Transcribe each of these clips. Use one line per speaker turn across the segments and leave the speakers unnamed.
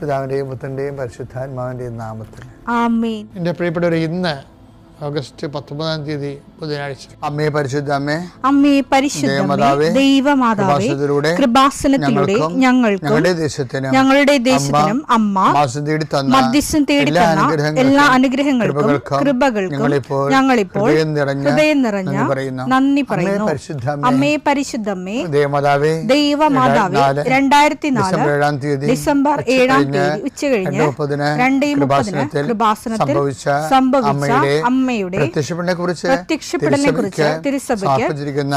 പിതാവിൻ്റെയും പുത്രൻ്റെയും പരിശുദ്ധാത്മാവിൻ്റെയും നാമത്തിൽ
ആമേൻ.
എൻ്റെ പ്രിയപ്പെട്ടവരെ, ഇന്ന് ഓഗസ്റ്റ് 19 ബുധനാഴ്ച. അമ്മേ പരിശുദ്ധ അമ്മേ,
അമ്മേ പരിശുദ്ധ ദൈവമാതാവേ, കൃപാസനത്തിലൂടെ ഞങ്ങൾക്കും ഞങ്ങളുടെ ദേശത്തിനും അമ്മ മധ്യസ്ഥം തേടി തന്ന എല്ലാ അനുഗ്രഹങ്ങൾക്കും കൃപകൾക്കും ഞങ്ങളിപ്പോൾ ഹൃദയം നിറഞ്ഞ നന്ദി പറയുന്നു. അമ്മേ പരിശുദ്ധമ്മേ ദൈവമാതാവേ, 2004 ഡിസംബർ 7 ഉച്ചകഴിഞ്ഞ് 2:30 കൃപാസനത്തിൽ സംഭവിച്ച അമ്മയുടെ പ്രത്യക്ഷപ്പെടലിനെക്കുറിച്ച് തിരുസഭയ്ക്ക്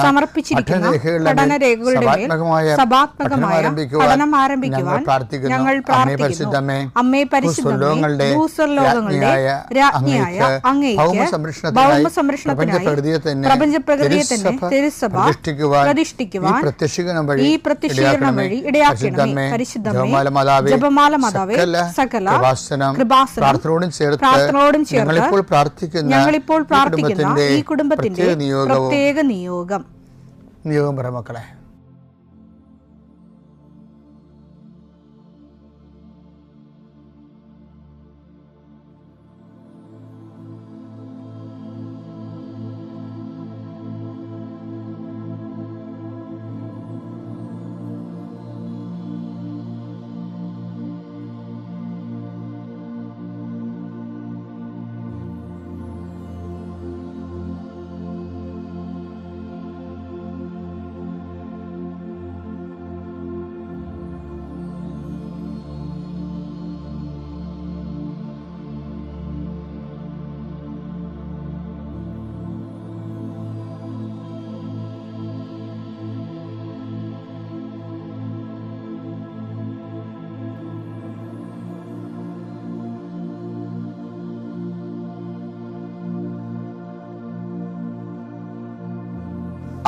സമർപ്പിച്ചിരിക്കുന്ന പഠനരേഖകളുടെ മേൽ സഭാത്മകമായ പഠനം ആരംഭിക്കുവാൻ ഞങ്ങൾ പ്രാർത്ഥിക്കുന്നു. അമ്മേ പരിശുദ്ധമേ, ഭൂസ്വർലോകങ്ങളുടെ രാജ്ഞിയായ അങ്ങേയ്ക്ക് ഭൗമസംരക്ഷണത്തിനായി പ്രപഞ്ചപ്രകൃതിയെ തന്നെ തിരുസഭ പ്രതിഷ്ഠിക്കുവാൻ ഈ പ്രത്യക്ഷീകരണം വഴി ഇടയാക്കണമേ. പരിശുദ്ധമേ, ജപമാല മാതാവേ, സകല കൃപാസനം പ്രാർത്ഥനയോടും ചേർത്ത് ഞങ്ങളിപ്പോൾ പ്രാർത്ഥിക്കുന്ന ഈ കുടുംബത്തിന്റെ പ്രത്യേക നിയോഗം
പറ മക്കളെ.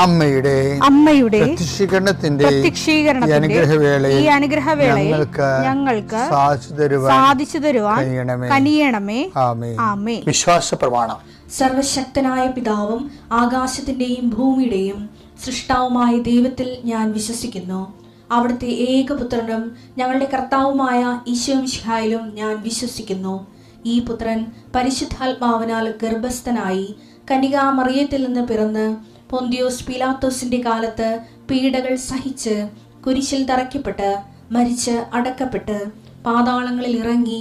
അമ്മയുടെ
പ്രത്യക്ഷീകരണത്തിന്റെ
ഈ അനുഗ്രഹവേളയിൽ ഞങ്ങൾക്ക് സാധിച്ചു തരുവാൻ കനിയണമേ. ആമേൻ.
വിശ്വാസ പ്രമാണം.
സർവശക്തനായ പിതാവും ആകാശത്തിന്റെയും ഭൂമിയുടെയും സൃഷ്ടാവുമായ ദൈവത്തിൽ ഞാൻ വിശ്വസിക്കുന്നു. അവിടുത്തെ ഏകപുത്രനും ഞങ്ങളുടെ കർത്താവുമായ ഈശോ മിശിഹായിലും ഞാൻ വിശ്വസിക്കുന്നു. ഈ പുത്രൻ പരിശുദ്ധാത്മാവിനാൽ ഗർഭസ്ഥനായി കന്യകാമറിയത്തിൽ നിന്ന് പിറന്ന് പൊന്തിയോസ് പീലാത്തോസിന്റെ കാലത്ത് പീഡകൾ സഹിച്ച് കുരിശിൽ തറയ്ക്കപ്പെട്ട് മരിച്ച് അടക്കപ്പെട്ട് പാതാളങ്ങളിൽ ഇറങ്ങി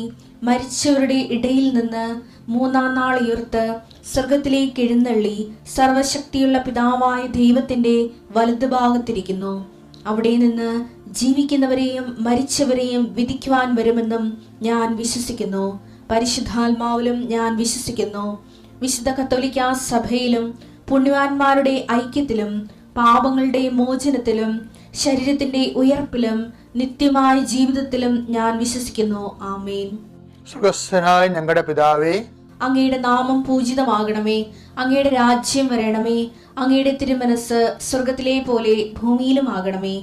മരിച്ചവരുടെ ഇടയിൽ നിന്ന് 3-ാം നാൾ ഉയർത്ത് സ്വർഗത്തിലേക്ക് എഴുന്നള്ളി സർവശക്തിയുള്ള പിതാവായ ദൈവത്തിന്റെ വലതുഭാഗത്തിരിക്കുന്നു. അവിടെ നിന്ന് ജീവിക്കുന്നവരെയും മരിച്ചവരെയും വിധിക്കുവാൻ വരുമെന്നും ഞാൻ വിശ്വസിക്കുന്നു. പരിശുദ്ധാത്മാവിലും ഞാൻ വിശ്വസിക്കുന്നു. വിശുദ്ധ കത്തോലിക്കാ സഭയിലും പുണ്യവാന്മാരുടെ ഐക്യത്തിലും പാപങ്ങളുടെ മോചനത്തിലും ശരീരത്തിന്റെ ഉയർപ്പിലും നിത്യമായ ജീവിതത്തിലും ഞാൻ വിശ്വസിക്കുന്നു. ആമേൻ.
സ്വർഗ്ഗസ്ഥനായ ഞങ്ങളുടെ പിതാവേ,
അങ്ങയുടെ നാമം പൂജിതമാകണമേ. അങ്ങയുടെ രാജ്യം വരണമേ. അങ്ങയുടെ തിരുമനസ് സ്വർഗത്തിലെ പോലെ ഭൂമിയിലും ആകണമേ.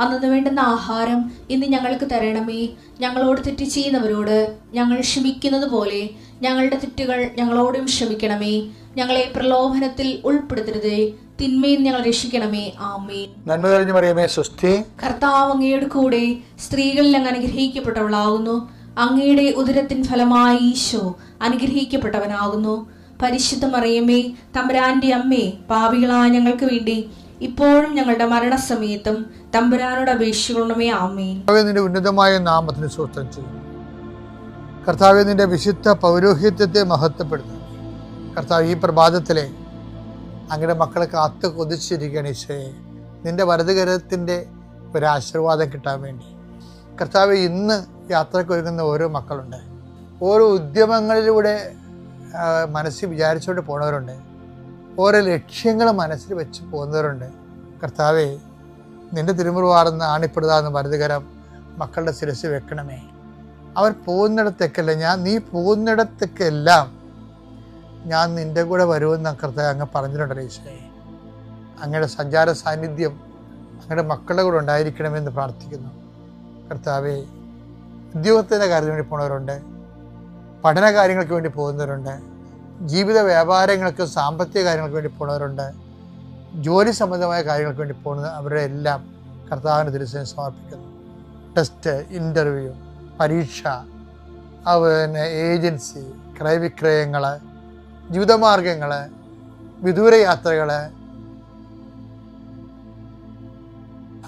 അന്നു വേണ്ടുന്ന ആഹാരം ഇന്ന് ഞങ്ങൾക്ക് തരണമേ. ഞങ്ങളോട് തെറ്റ് ചെയ്യുന്നവരോട് ഞങ്ങൾ ക്ഷമിക്കുന്നത് പോലെ ഞങ്ങളുടെ തെറ്റുകൾ ഞങ്ങളോടും ക്ഷമിക്കണമേ. ഞങ്ങളെ പ്രലോഭനത്തിൽ ഉൾപ്പെടുത്തരുതേ, തിന്മയിൽ ഞങ്ങൾ രക്ഷിക്കണമേ. ആമേൻ.
നന്മ നിറഞ്ഞ മറിയമേ, സ്വസ്തി.
കർത്താവ് അങ്ങയുടെ കൂടെ സ്ത്രീകളിൽ അങ്ങ് അനുഗ്രഹിക്കപ്പെട്ടവളാകുന്നു. അങ്ങയുടെ ഉദരത്തിൻ ഫലമായി ഈശോ അനുഗ്രഹിക്കപ്പെട്ടവനാകുന്നു. പരിശുദ്ധ മറിയമേ, തമ്പുരാന്റെ അമ്മേ, പാപികളായ ഞങ്ങൾക്ക് വേണ്ടി ഇപ്പോഴും ഞങ്ങളുടെ മരണസമയത്തും തമ്പുരാനോട് അപേക്ഷിക്കണമേ. ആമേൻ.
നിന്റെ ഉന്നതമായ നാമത്തിന് സ്തോത്രം ചെയ്യുന്നു. കർത്താവേ, നിന്റെ വിശുദ്ധ പൗരോഹിത്യത്തെ മഹത്വപ്പെടുന്നു. കർത്താവ്, ഈ പ്രഭാതത്തിലെ അങ്ങയുടെ മക്കളെ കാത്തു കൊതിച്ചിരിക്കുകയാണ് ഈശോയെ, നിന്റെ വലതുകരത്തിൻ്റെ ഒരാശീർവാദം കിട്ടാൻ വേണ്ടി. കർത്താവ്, ഇന്ന് യാത്രയ്ക്ക് ഒരുങ്ങുന്ന ഓരോ മക്കളുണ്ട്. ഓരോ ഉദ്യമങ്ങളിലൂടെ മനസ്സിൽ വിചാരിച്ചുകൊണ്ട് പോണവരുണ്ട്. ഓരോ ലക്ഷ്യങ്ങൾ മനസ്സിൽ വെച്ച് പോകുന്നവരുണ്ട്. കർത്താവേ, നിന്റെ തിരുമുറുവാർന്ന് ആണിപ്പെടുതാന്ന് വലതുകരം മക്കളുടെ ശിരസ് വെക്കണമേ. അവർ പോകുന്നിടത്തേക്കല്ല, നീ പോകുന്നിടത്തേക്കെല്ലാം ഞാൻ നിന്റെ കൂടെ വരുമെന്ന് കർത്താവ് അങ്ങ് പറഞ്ഞിട്ടുണ്ടല്ലോ ഈശോയെ. അങ്ങയുടെ സഞ്ചാര സാന്നിധ്യം അങ്ങയുടെ മക്കളുടെ കൂടെ ഉണ്ടായിരിക്കണമെന്ന് പ്രാർത്ഥിക്കുന്നു. കർത്താവേ, ഉദ്യോഗത്തിൻ്റെ കാര്യത്തിന് വേണ്ടി പോകുന്നവരുണ്ട്, പഠന കാര്യങ്ങൾക്ക് വേണ്ടി പോകുന്നവരുണ്ട്, ജീവിത വ്യാപാരങ്ങൾക്ക് സാമ്പത്തിക കാര്യങ്ങൾക്ക് വേണ്ടി പോകുന്നവരുണ്ട്, ജോലി സംബന്ധമായ കാര്യങ്ങൾക്ക് വേണ്ടി പോകുന്നത് അവരുടെ എല്ലാം കർത്താവിൻ്റെ തിരുസന്നിധിയിൽ സമർപ്പിക്കുന്നു. ടെസ്റ്റ്, ഇൻ്റർവ്യൂ, പരീക്ഷ, പിന്നെ ഏജൻസി, ക്രയവിക്രയങ്ങൾ, ജീവിതമാർഗങ്ങൾ, വിദൂര യാത്രകൾ,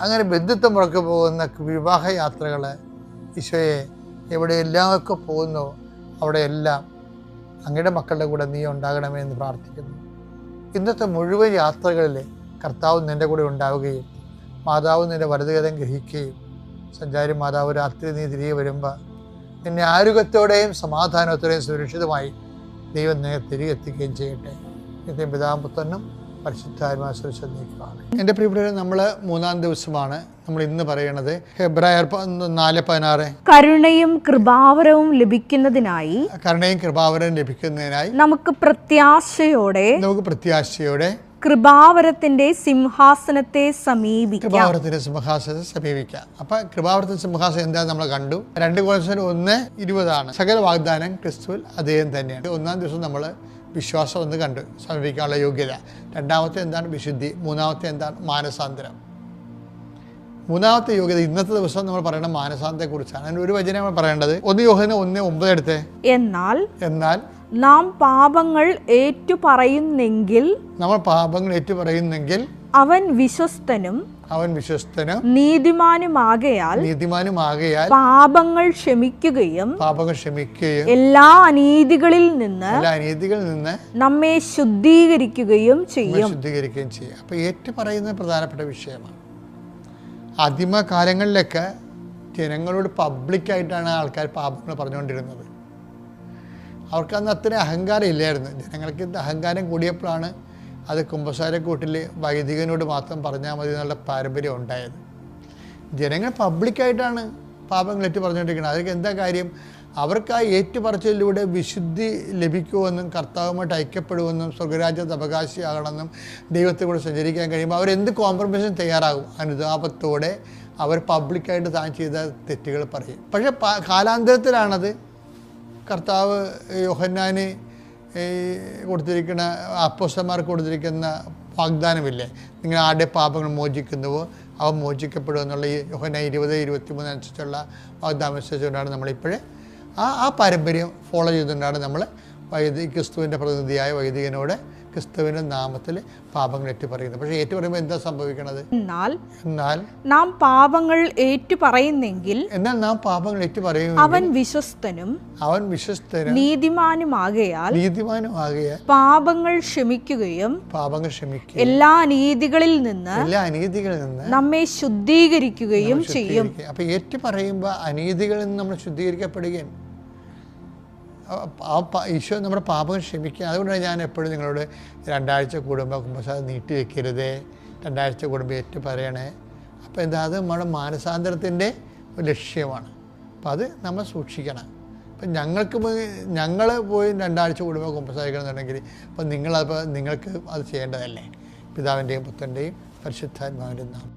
അങ്ങനെ ബന്ധുത്വം മുറക്ക് പോകുന്ന വിവാഹ യാത്രകൾ, ഈശോയെ എവിടെയെല്ലാമൊക്കെ പോകുന്നോ അവിടെയെല്ലാം അങ്ങയുടെ മക്കളുടെ കൂടെ നീ ഉണ്ടാകണമേ എന്ന് പ്രാർത്ഥിക്കുന്നു. ഇന്നത്തെ മുഴുവൻ യാത്രകളിൽ കർത്താവ് നിൻ്റെ കൂടെ ഉണ്ടാവുകയും മാതാവ് നിൻ്റെ വലതുകരം ഗ്രഹിക്കുകയും സഞ്ചാരി മാതാവ് രാത്രി നീ തിരികെ വരുമ്പോൾ നിന്നെ ആരോഗ്യത്തോടെയും സമാധാനത്തോടെയും സുരക്ഷിതമായി ദൈവം നിന്നെ തിരികെ എത്തിക്കുകയും ചെയ്യട്ടെ. നിത്യം പിതാവും പുത്രനും പരിശുദ്ധാത്മാവും ശ്രദ്ധിക്കുകയാണ്. എൻ്റെ പ്രിയപ്പെട്ടവരെ, നമ്മൾ 3-ാം ദിവസമാണ് നമ്മൾ ഇന്ന് പറയുന്നത്. ഹെബ്രായർ 4:16
കരുണയും കൃപാവരവും ലഭിക്കുന്നതിനായി നമുക്ക് പ്രത്യാശയോടെ കൃപാവരത്തിന്റെ സിംഹാസനത്തെ സമീപിക്കാം.
അപ്പൊ കൃപാവരത്തിന്റെ സിംഹാസനം എന്താ നമ്മൾ കണ്ടു. 2 കൊരിന്ത്യർ 1:20 സകല വാഗ്ദാനം ക്രിസ്തുവിൽ അദ്ദേഹം തന്നെയാണ്. 1-ാം ദിവസം നമ്മൾ വിശ്വാസം ഒന്ന് കണ്ടു, സമീപിക്കാനുള്ള യോഗ്യത. 2-ാമത്തെ എന്താണ്? വിശുദ്ധി. 3-ാമത്തെ എന്താണ്? മാനസാന്തരം. 3-ാമത്തെ യോഗ്യത ഇന്നത്തെ ദിവസം നമ്മൾ പറയുന്ന മാനസാന്തരത്തെക്കുറിച്ചാണ്. അതിന് ഒരു വചനം നമ്മൾ പറയേണ്ടത് 1 യോഹന്നാൻ 1:9 എടുത്തേ.
എന്നാൽ നാം പാപങ്ങൾ ഏറ്റുപറയുന്നെങ്കിൽ അവൻ വിശ്വസ്തനും നീതിമാനുമാകയാൽ പാപങ്ങൾ ക്ഷമിക്കുകയും എല്ലാ അനീതികളിൽ നിന്ന് നമ്മെ ശുദ്ധീകരിക്കുകയും ചെയ്യും.
അപ്പൊ ഏറ്റുപറയുന്നത് പ്രധാനപ്പെട്ട വിഷയമാണ്. ആദിമകാലങ്ങളിലൊക്കെ ജനങ്ങളോട് പബ്ലിക്കായിട്ടാണ് ആൾക്കാർ പാപങ്ങൾ പറഞ്ഞുകൊണ്ടിരുന്നത്. അവർക്കന്ന് അത്ര അഹങ്കാരം ഇല്ലായിരുന്നു. ജനങ്ങൾക്ക് അഹങ്കാരം കൂടിയപ്പോഴാണ് അത് കുമ്പസാരക്കൂട്ടിൽ വൈദികനോട് മാത്രം പറഞ്ഞാൽ മതി എന്നുള്ള പാരമ്പര്യം ഉണ്ടായത്. ജനങ്ങൾ പബ്ലിക്കായിട്ടാണ് പാപങ്ങൾ ഏറ്റു പറഞ്ഞുകൊണ്ടിരിക്കുന്നത്. അതൊക്കെ എന്താ കാര്യം? അവർക്ക് ആ ഏറ്റുപറച്ചിലൂടെ വിശുദ്ധി ലഭിക്കുമെന്നും കർത്താവുമായിട്ട് ഐക്യപ്പെടുമെന്നും സ്വർഗരാജ്യത്ത് അവകാശിയാകണമെന്നും ദൈവത്തെ കൂടെ സഞ്ചരിക്കാൻ കഴിയുമ്പോൾ അവരെന്ത് കോംപ്രമൈസിനും തയ്യാറാകും. അനുതാപത്തോടെ അവർ പബ്ലിക്കായിട്ട് താൻ ചെയ്ത തെറ്റുകൾ പറയും. പക്ഷേ കാലാന്തരത്തിലാണത് കർത്താവ് യോഹന്നാന് കൊടുത്തിരിക്കുന്ന അപ്പോസ്തലന്മാർക്ക് കൊടുത്തിരിക്കുന്ന വാഗ്ദാനമില്ലേ, നിങ്ങൾ ആരുടെ പാപങ്ങൾ മോചിക്കുന്നുവോ അവ മോചിക്കപ്പെടും എന്നുള്ള ഈ യോഹന്നാൻ 20:23 അനുസരിച്ചുള്ള വാഗ്ദാനം അനുസരിച്ചുകൊണ്ടാണ് നമ്മളിപ്പോഴേ ആ പാരമ്പര്യം ഫോളോ ചെയ്തുകൊണ്ടാണ് നമ്മൾ ക്രിസ്തുവിൻ്റെ പ്രതിനിധിയായ വൈദികനോട് ക്രിസ്തുവിൻ്റെ നാമത്തിൽ പാപങ്ങൾ ഏറ്റുപറയുന്നത്. പക്ഷേ ഏറ്റുപറയുമ്പോൾ എന്താ സംഭവിക്കണത്?
എന്നാൽ നാം പാപങ്ങൾ ഏറ്റുപറയുന്നെങ്കിൽ അവൻ വിശ്വസ്തനും നീതിമാനുമാകയാൽ പാപങ്ങൾ ക്ഷമിക്കുകയും എല്ലാ അനീതികളിൽ നിന്ന് നമ്മെ ശുദ്ധീകരിക്കുകയും ചെയ്യും.
അപ്പൊ ഏറ്റുപറയുമ്പോൾ അനീതികളിൽ നിന്ന് നമ്മൾ ശുദ്ധീകരിക്കപ്പെടുകയാണ്. ഈശോ നമ്മുടെ പാപങ്ങൾ ക്ഷമിക്കുക. അതുകൊണ്ടാണ് ഞാൻ എപ്പോഴും നിങ്ങളോട് 2 ആഴ്ച കൂടുമ്പോൾ കുമ്പസാരം നീട്ടി വെക്കരുതേ, 2 ആഴ്ച കൂടുമ്പോൾ ഏറ്റു പറയണേ. അപ്പോൾ എന്താ, അത് നമ്മുടെ മാനസാന്തരത്തിൻ്റെ ലക്ഷ്യമാണ്. അപ്പോൾ അത് നമ്മൾ സൂക്ഷിക്കണം. അപ്പം ഞങ്ങൾ പോയി 2 ആഴ്ച കൂടുമ്പോൾ കുമ്പസാരിക്കണമെന്നുണ്ടെങ്കിൽ അപ്പം നിങ്ങൾക്ക് അത് ചെയ്യേണ്ടതല്ലേ. പിതാവിൻ്റെയും പുത്രൻ്റെയും പരിശുദ്ധാത്മാവിൻ്റെയും നാമം.